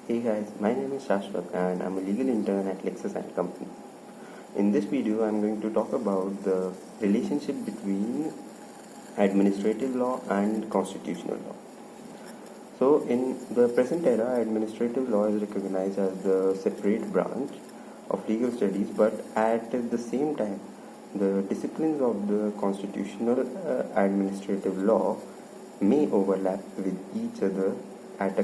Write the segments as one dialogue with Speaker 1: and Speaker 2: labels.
Speaker 1: Hey guys, my name is Shashwat and I'm a legal intern at LEXIS and Company. In this video, I'm going to talk about the relationship between administrative law and constitutional law. So, in the present era, administrative law is recognized as the separate branch of legal studies, but at the same time, the disciplines of the constitutional administrative law may overlap with each other at a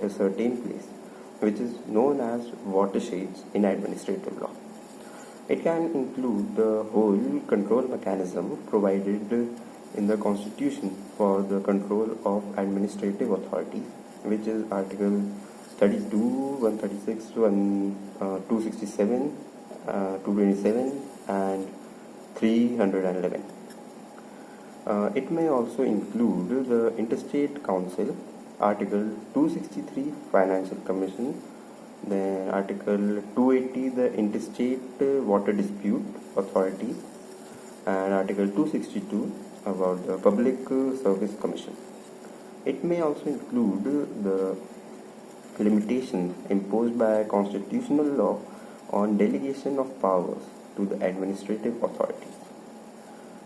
Speaker 1: certain place, which is known as watersheds in administrative law. It can include the whole control mechanism provided in the Constitution for the control of administrative authorities, which is Article 32, 136, 267, 227, and 311. It may also include the Interstate Council, Article 263 Financial Commission, then Article 280 the Interstate Water Dispute Authority, and Article 262 about the Public Service Commission. It may also include the limitations imposed by constitutional law on delegation of powers to the administrative authorities.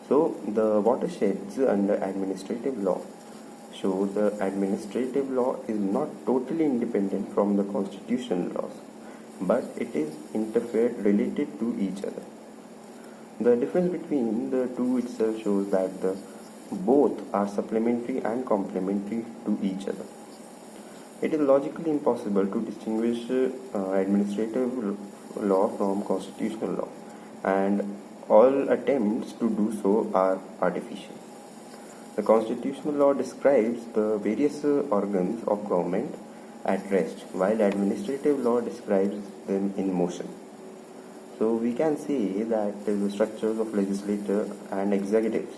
Speaker 1: So, the watersheds under administrative law show the administrative law is not totally independent from the constitutional laws, but it is related to each other. The difference between the two itself shows that both are supplementary and complementary to each other. It is logically impossible to distinguish administrative law from constitutional law, and all attempts to do so are artificial. The constitutional law describes the various organs of government at rest, while administrative law describes them in motion. So we can say that the structures of legislature and executives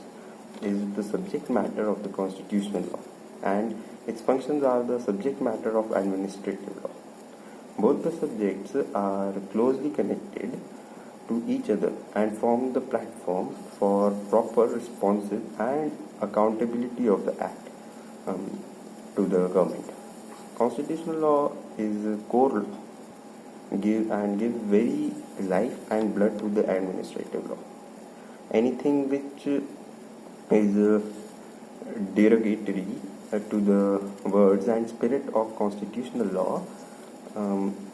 Speaker 1: is the subject matter of the constitutional law, and its functions are the subject matter of administrative law. Both the subjects are closely connected to each other and form the platform for proper responsive and accountability of the act to the government. Constitutional law is a core law, gives very life and blood to the administrative law. Anything which is derogatory to the words and spirit of constitutional law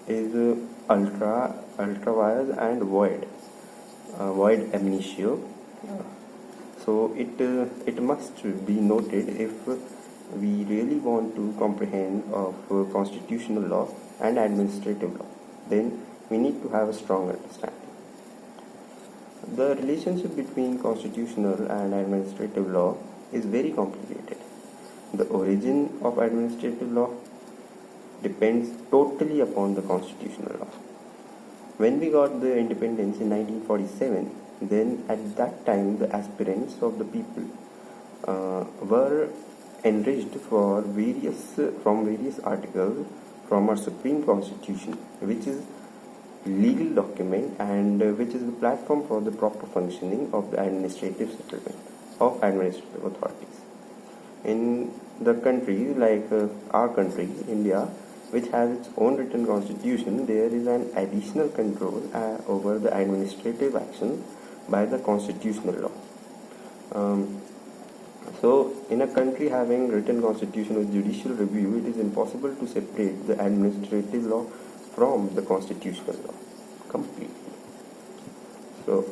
Speaker 1: is ultra vires and void ab initio. So it must be noted if we really want to comprehend of constitutional law and administrative law, then we need to have a strong understanding. The relationship between constitutional and administrative law is very complicated. The origin of administrative law depends totally upon the constitutional law. When we got the independence in 1947, then at that time the aspirants of the people were enriched from various articles from our Supreme Constitution, which is legal document and which is the platform for the proper functioning of the administrative settlement of administrative authorities. In the country like our country, India, which has its own written constitution, there is an additional control over the administrative action by the constitutional law. So, in a country having written constitution with judicial review, it is impossible to separate the administrative law from the constitutional law completely. So,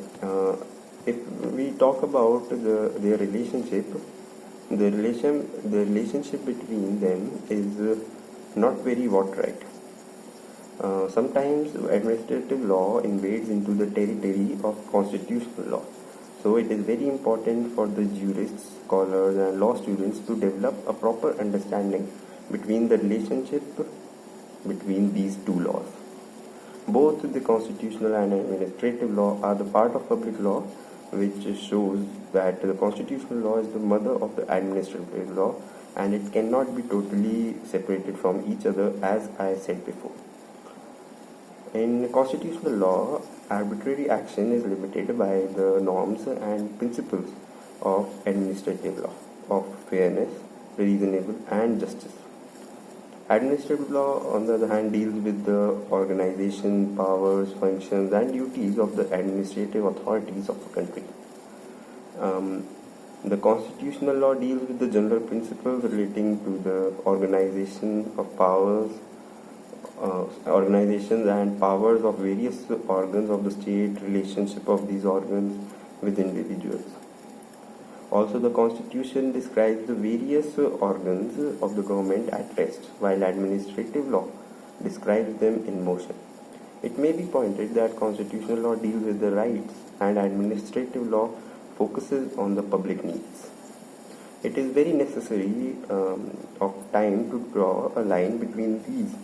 Speaker 1: if we talk about their relationship, the relationship between them is not very watertight. Sometimes administrative law invades into the territory of constitutional law. So it is very important for the jurists, scholars and law students to develop a proper understanding between the relationship between these two laws. Both the constitutional and administrative law are the part of public law, which shows that the constitutional law is the mother of the administrative law and it cannot be totally separated from each other, as I said before. In constitutional law, arbitrary action is limited by the norms and principles of administrative law, of fairness, reasonable and justice. Administrative law, on the other hand, deals with the organization, powers, functions, and duties of the administrative authorities of a country. The constitutional law deals with the general principles relating to the organization of powers, organizations and powers of various organs of the state, relationship of these organs with individuals. Also, the Constitution describes the various organs of the government at rest, while administrative law describes them in motion. It may be pointed that constitutional law deals with the rights and administrative law focuses on the public needs. It is very necessary of time to draw a line between these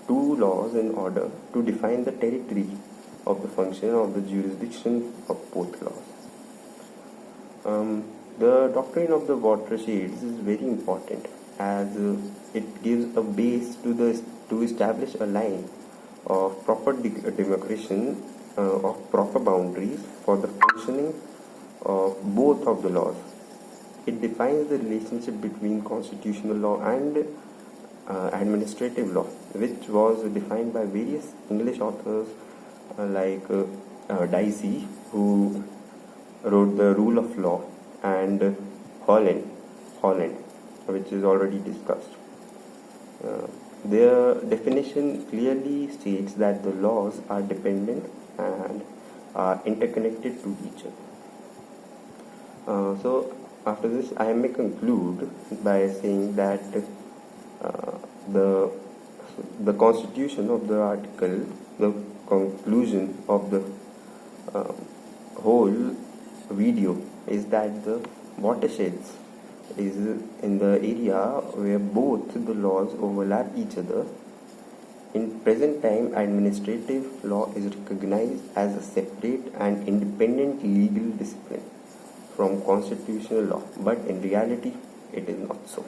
Speaker 1: two laws in order to define the territory of the function of the jurisdiction of both laws. The doctrine of the watersheds is very important as it gives a base to establish a line of proper demarcation of proper boundaries for the functioning of both of the laws. It defines the relationship between constitutional law and administrative law, which was defined by various English authors like Dicey, who wrote The Rule of Law, and Holland, which is already discussed. Their definition clearly states that the laws are dependent and are interconnected to each other. So after this, I may conclude by saying that the constitution of the article, the conclusion of the whole video is that the watersheds is in the area where both the laws overlap each other. In present time, administrative law is recognized as a separate and independent legal discipline from constitutional law, but in reality, it is not so.